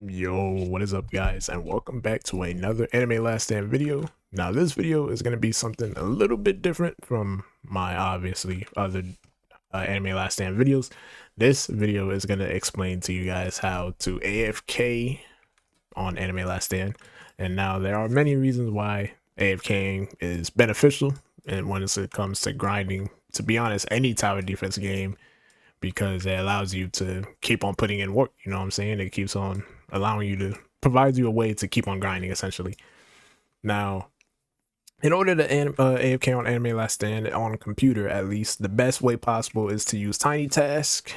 Yo, what is up guys, and welcome back to another Anime Last Stand video. Now this video is going to be something a little bit different from my obviously other Anime Last Stand videos. This video is going to explain to you guys how to AFK on Anime Last Stand. And now there are many reasons why AFKing is beneficial, and when it comes to grinding, to be honest, any tower defense game, because it allows you to keep on putting in work. You know what I'm saying? It keeps on allowing you to provide you a way to keep on grinding, essentially. Now, in order to AFK on Anime Last Stand on a computer, at least, the best way possible is to use TinyTask.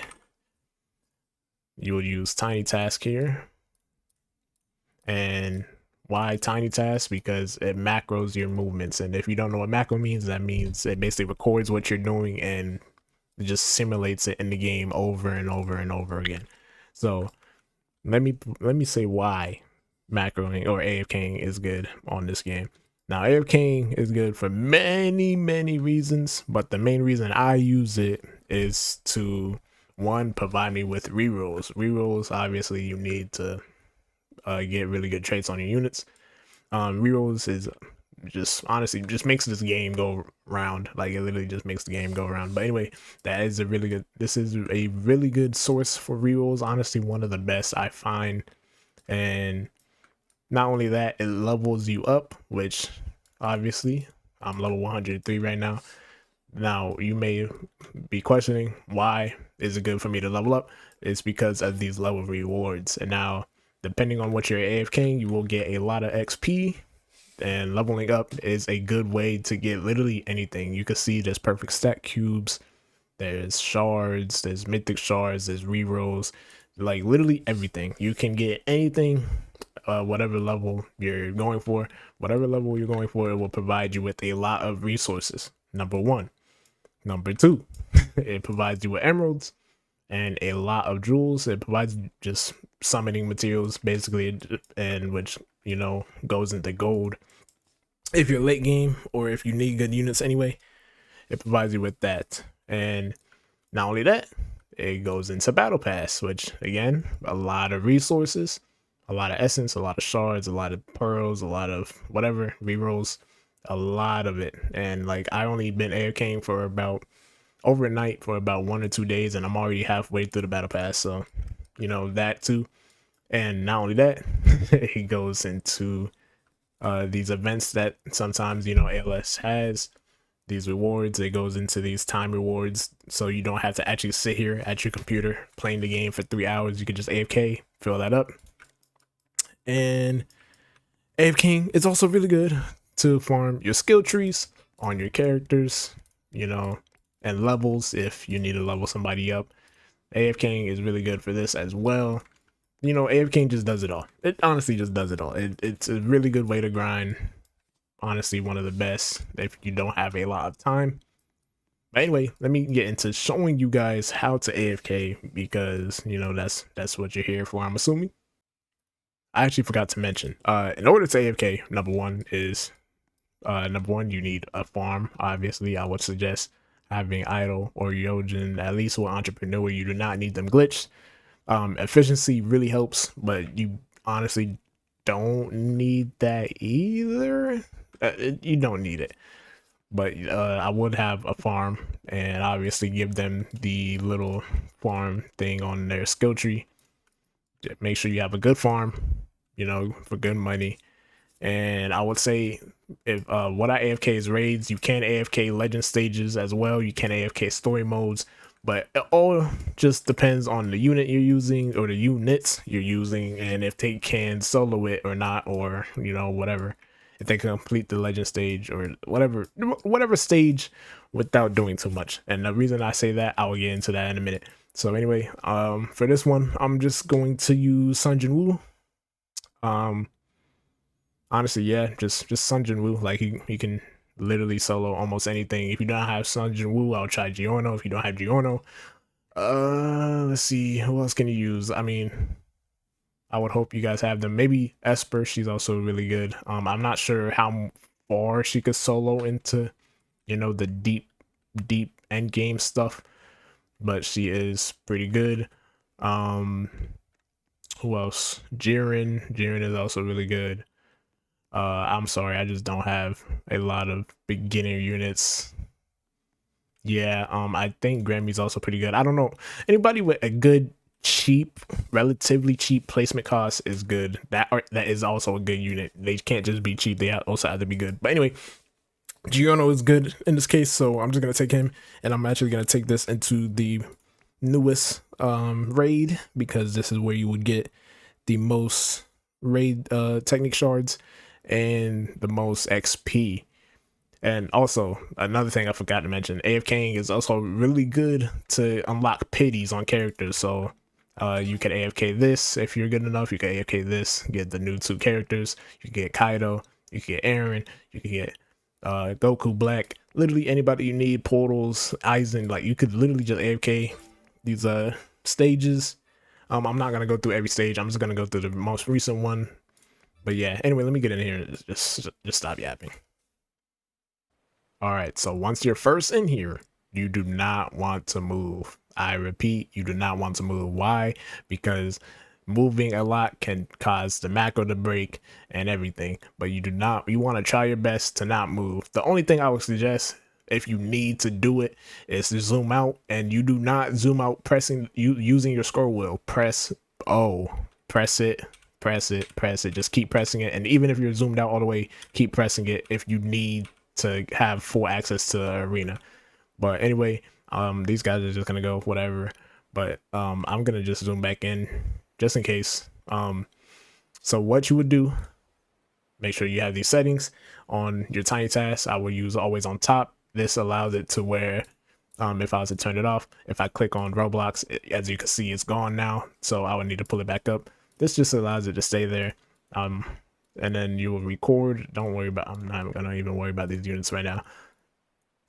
You would use TinyTask here. And why TinyTask? Because it macros your movements. And if you don't know what macro means, that means it basically records what you're doing and it just simulates it in the game over and over and over again. So let me say why macroing or AFKing is good on this game. Now AFKing is good for many reasons, but the main reason I use it is to, one, provide me with rerolls. Rerolls, obviously you need to get really good traits on your units. Rerolls is just honestly just makes this game go round. Like, it literally just makes the game go round. But anyway, this is a really good source for rerolls. Honestly, one of the best I find. And not only that, it levels you up, which obviously I'm level 103 right now. Now you may be questioning, why is it good for me to level up? It's because of these level rewards. And now, depending on what you're AFKing, you will get a lot of XP, and leveling up is a good way to get literally anything. You can see there's perfect stack cubes, there's shards, there's mythic shards, there's rerolls, like literally everything. You can get anything, whatever level you're going for. Whatever level you're going for, it will provide you with a lot of resources. Number one. Number two, it provides you with emeralds and a lot of jewels. It provides just summoning materials, basically, and which, you know, goes into gold if you're late game or if you need good units anyway. It provides you with that. And not only that, it goes into battle pass, which again, a lot of resources, a lot of essence, a lot of shards, a lot of pearls, a lot of whatever rerolls, a lot of it. And like, I only been AFKing for about overnight for about 1 or 2 days, and I'm already halfway through the battle pass. So, you know, that too. And not only that, it goes into these events that sometimes, you know, ALS has, these rewards. It goes into these time rewards, so you don't have to actually sit here at your computer playing the game for 3 hours. You can just AFK, fill that up. And AFKing is also really good to farm your skill trees on your characters, you know, and levels if you need to level somebody up. AFKing is really good for this as well. You know, AFKing just does it all. It honestly just does it all. It's a really good way to grind. Honestly, one of the best if you don't have a lot of time. But anyway, let me get into showing you guys how to AFK, because, you know, that's what you're here for, I'm assuming. I actually forgot to mention, in order to AFK, number one, you need a farm. Obviously, I would suggest having idle or Yojin, at least with entrepreneur. You do not need them glitched. Efficiency really helps, but you honestly don't need that either. You don't need it, but I would have a farm, and obviously give them the little farm thing on their skill tree. Make sure you have a good farm, you know, for good money. And I would say, if what I AFK is raids, you can AFK legend stages as well. You can AFK story modes, but it all just depends on the unit you're using or the units you're using, and if they can solo it or not, or, you know, whatever, if they can complete the legend stage or whatever stage without doing too much. And the reason I say that, I will get into that in a minute. So anyway, for this one, I'm just going to use Sun Jin Woo. Honestly, yeah, just Sun Jin Woo. Like, he can literally solo almost anything. If you don't have Sun Jin Woo, I'll try Giorno. If you don't have Giorno, let's see, who else can you use? I mean, I would hope you guys have them. Maybe Esper, she's also really good. I'm not sure how far she could solo into, you know, the deep end game stuff, but she is pretty good. Who else? Jiren is also really good. I'm sorry, I just don't have a lot of beginner units. Yeah, I think Grammy's also pretty good. I don't know. Anybody with a good cheap, relatively cheap placement cost is good. That is also a good unit. They can't just be cheap. They also have to be good. But anyway, Giorno is good in this case, so I'm just gonna take him, and I'm actually gonna take this into the newest raid because this is where you would get the most raid technique shards and the most XP. And also, another thing I forgot to mention, AFKing is also really good to unlock pities on characters. So you can AFK this if you're good enough. You can AFK this, get the new 2 characters. You can get Kaido, you can get Aaron, you can get Goku Black. Literally anybody you need, portals, Aizen. Like you could literally just AFK these stages. I'm not gonna go through every stage. I'm just gonna go through the most recent one. But yeah, anyway, let me get in here and just stop yapping. All right, so once you're first in here, you do not want to move. I repeat, you do not want to move. Why? Because moving a lot can cause the macro to break and everything, but you want to try your best to not move. The only thing I would suggest if you need to do it is to zoom out, and you do not zoom out using your scroll wheel. Press O, press it, press it, press it, just keep pressing it. And even if you're zoomed out all the way, keep pressing it if you need to have full access to the arena. But anyway, these guys are just gonna go whatever, but I'm gonna just zoom back in just in case. So what you would do, make sure you have these settings on your TinyTask. I will use always on top. This allows it to where if I was to turn it off, if I click on Roblox, as you can see, it's gone now, so I would need to pull it back up. This just allows it to stay there. And then you will record. Don't worry about, I'm not gonna even worry about these units right now.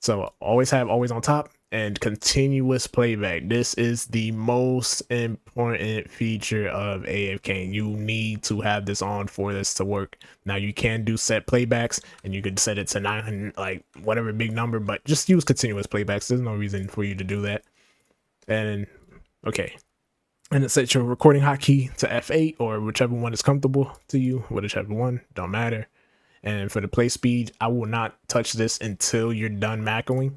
So always have always on top and continuous playback. This is the most important feature of AFK. You need to have this on for this to work. Now you can do set playbacks and you could set it to 900, like whatever big number, but just use continuous playbacks. There's no reason for you to do that. And okay, and it sets your recording hotkey to F8 or whichever one is comfortable to you, whichever one, don't matter. And for the play speed, I will not touch this until you're done macroing,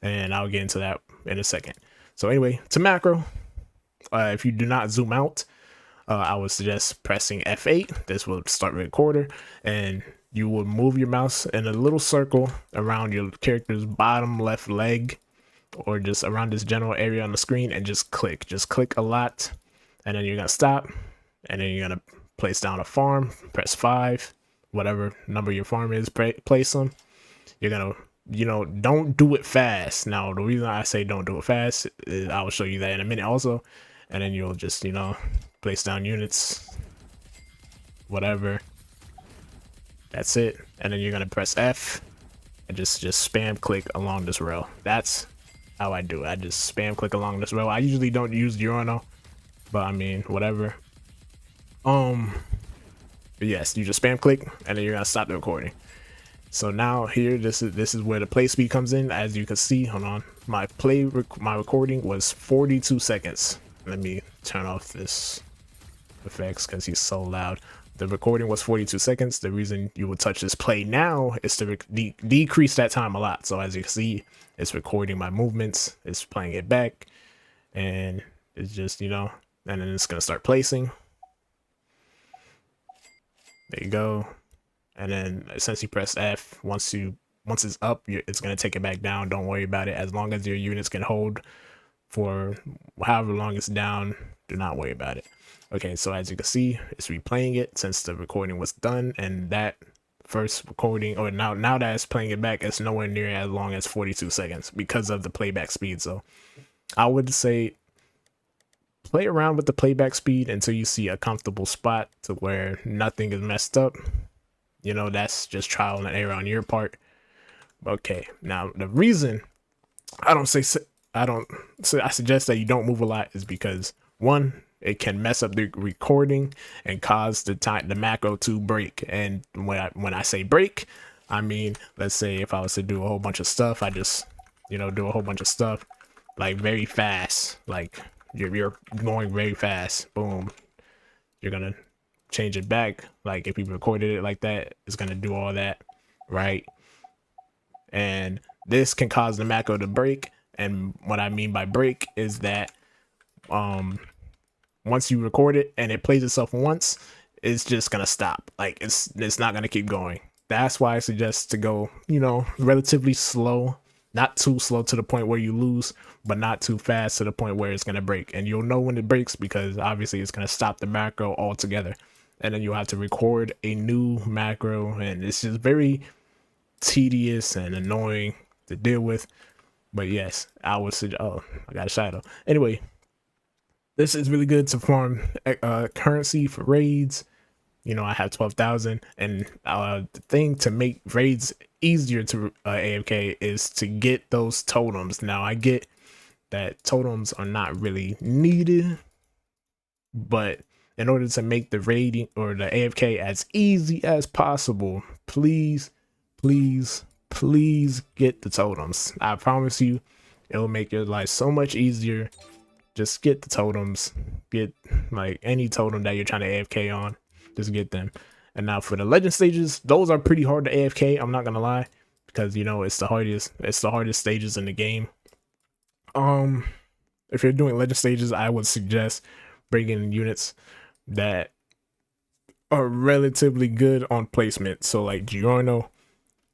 and I'll get into that in a second. So anyway, to macro, if you do not zoom out, I would suggest pressing F8. This will start recorder, and you will move your mouse in a little circle around your character's bottom left leg, or just around this general area on the screen, and just click a lot, and then you're gonna stop, and then you're gonna place down a farm, press 5, whatever number your farm is, place them. You're gonna, don't do it fast. Now the reason I say don't do it fast is I will show you that in a minute also, and then you'll just place down units, whatever, that's it. And then you're gonna press F and just spam click along this row. That's how I do it. I just spam click along this row. I usually don't use Giorno, but I mean, whatever. But yes, you just spam click and then you're gonna stop the recording. So now here, this is where the play speed comes in. As you can see, hold on, my recording was 42 seconds. Let me turn off this effects because he's so loud. The recording was 42 seconds. The reason you would touch this play now is to decrease that time a lot. So as you can see, it's recording my movements, it's playing it back, and it's just, and then it's gonna start placing. There you go. And then since you press F, once it's up, it's gonna take it back down. Don't worry about it. As long as your units can hold for however long it's down, do not worry about it. Okay, so as you can see, it's replaying it since the recording was done, and that first recording, or now that it's playing it back, it's nowhere near as long as 42 seconds because of the playback speed. So I would say play around with the playback speed until you see a comfortable spot to where nothing is messed up. That's just trial and error on your part. Okay, now the reason I suggest that you don't move a lot is because, one, it can mess up the recording and cause the macro to break. And when I say break, I mean, let's say if I was to do a whole bunch of stuff, I just do a whole bunch of stuff like very fast, like you're going very fast, boom, you're gonna change it back. Like if you recorded it like that, it's gonna do all that, right? And this can cause the macro to break. And what I mean by break is that once you record it and it plays itself once, it's just gonna stop. Like it's not gonna keep going. That's why I suggest to go, relatively slow, not too slow to the point where you lose, but not too fast to the point where it's gonna break. And you'll know when it breaks because obviously it's gonna stop the macro altogether. And then you'll have to record a new macro, and it's just very tedious and annoying to deal with. But yes, I would suggest. Oh, I got a shadow. Anyway, this is really good to farm currency for raids. I have 12,000, and the thing to make raids easier to AFK is to get those totems. Now I get that totems are not really needed, but in order to make the raiding or the AFK as easy as possible, please, please, please get the totems. I promise you, it will make your life so much easier. Just get the totems. Get like any totem that you're trying to AFK on. Just get them. And now for the legend stages, those are pretty hard to AFK. I'm not gonna lie, because it's the hardest. It's the hardest stages in the game. If you're doing legend stages, I would suggest bringing in units that are relatively good on placement. So like Giorno,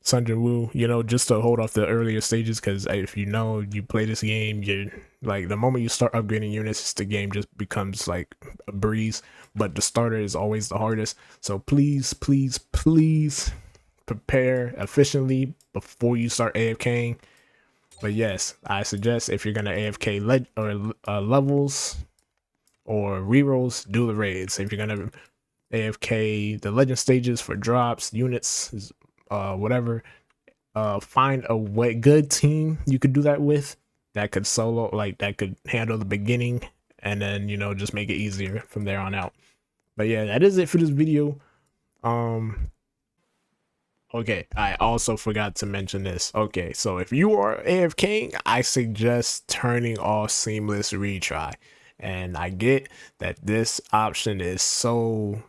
Sun Jin Woo, just to hold off the earlier stages, because if you play this game, you're like, the moment you start upgrading units, the game just becomes like a breeze. But the starter is always the hardest. So please, please, please prepare efficiently before you start AFKing. But yes, I suggest if you're gonna AFK levels or rerolls, do the raids. If you're gonna AFK the legend stages for drops, units, whatever, find a good team you could do that with that could solo, like that could handle the beginning, and then just make it easier from there on out. But yeah, that is it for this video. Okay, I also forgot to mention this. Okay, so if you are AFKing, I suggest turning off seamless retry. And I get that this option is so,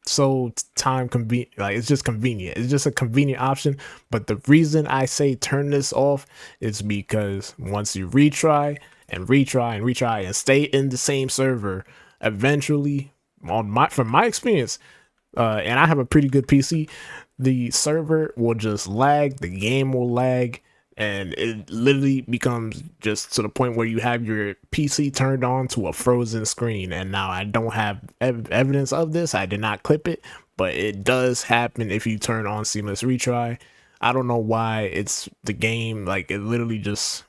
so time convenient. Like, it's just convenient. It's just a convenient option. But the reason I say turn this off is because once you retry and retry and retry and stay in the same server, eventually, from my experience, and I have a pretty good PC, the server will just lag, the game will lag, and it literally becomes just to the point where you have your PC turned on to a frozen screen. And now I don't have evidence of this. I did not clip it, but it does happen if you turn on seamless retry. I don't know why. It's the game, like, it literally just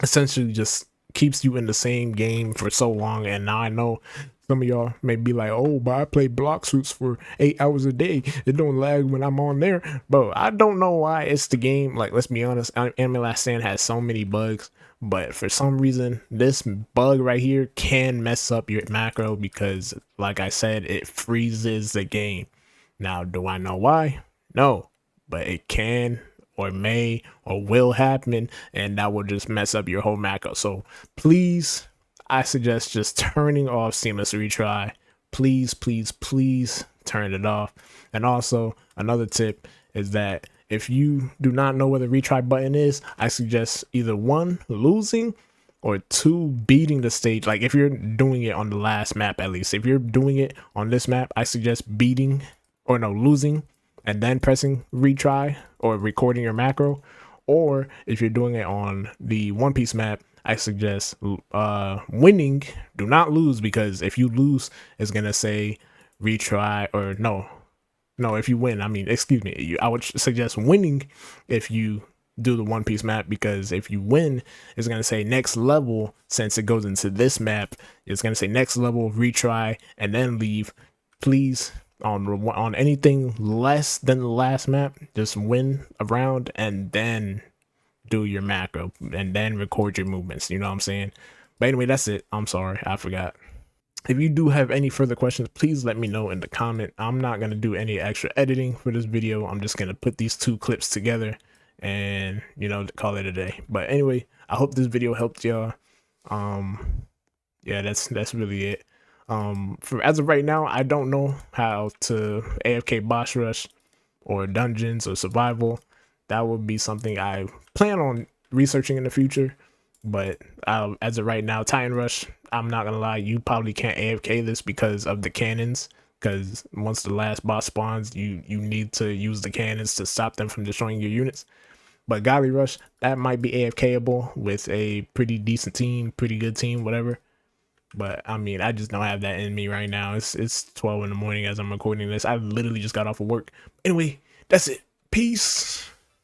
essentially just keeps you in the same game for so long. And now I know some of y'all may be like, oh, but I play block suits for 8 hours a day. It don't lag when I'm on there. But I don't know why. It's the game. Like, let's be honest, Anime Last Stand has so many bugs. But for some reason, this bug right here can mess up your macro because, like I said, it freezes the game. Now, do I know why? No. But it can or may or will happen, and that will just mess up your whole macro. So please, I suggest just turning off seamless retry. Please, please, please turn it off. And also, another tip is that if you do not know where the retry button is, I suggest either 1, losing, or 2, beating the stage. Like, if you're doing it on the last map, at least if you're doing it on this map, I suggest beating, or no, losing and then pressing retry or recording your macro. Or if you're doing it on the One Piece map, I suggest winning. Do not lose, because if you lose, it's gonna say retry, or no, if you win, excuse me, I would suggest winning if you do the One Piece map, because if you win, it's gonna say next level. Since it goes into this map, it's gonna say next level, retry, and then leave. Please, on anything less than the last map, just win a round and then do your macro and then record your movements. You know what I'm saying? But anyway, that's it. I'm sorry, I forgot. If you do have any further questions, please let me know in the comment. I'm not going to do any extra editing for this video. I'm just going to put these 2 clips together and, call it a day. But anyway, I hope this video helped y'all. Yeah, that's really it. For as of right now, I don't know how to AFK boss rush or dungeons or survival. That would be something I plan on researching in the future. But as of right now, Titan Rush, I'm not gonna lie, you probably can't AFK this because of the cannons. Because once the last boss spawns, you need to use the cannons to stop them from destroying your units. But Golly Rush, that might be AFKable with a pretty decent team, pretty good team, whatever. But I mean, I just don't have that in me right now. It's 12 in the morning as I'm recording this. I literally just got off of work. Anyway, that's it. Peace.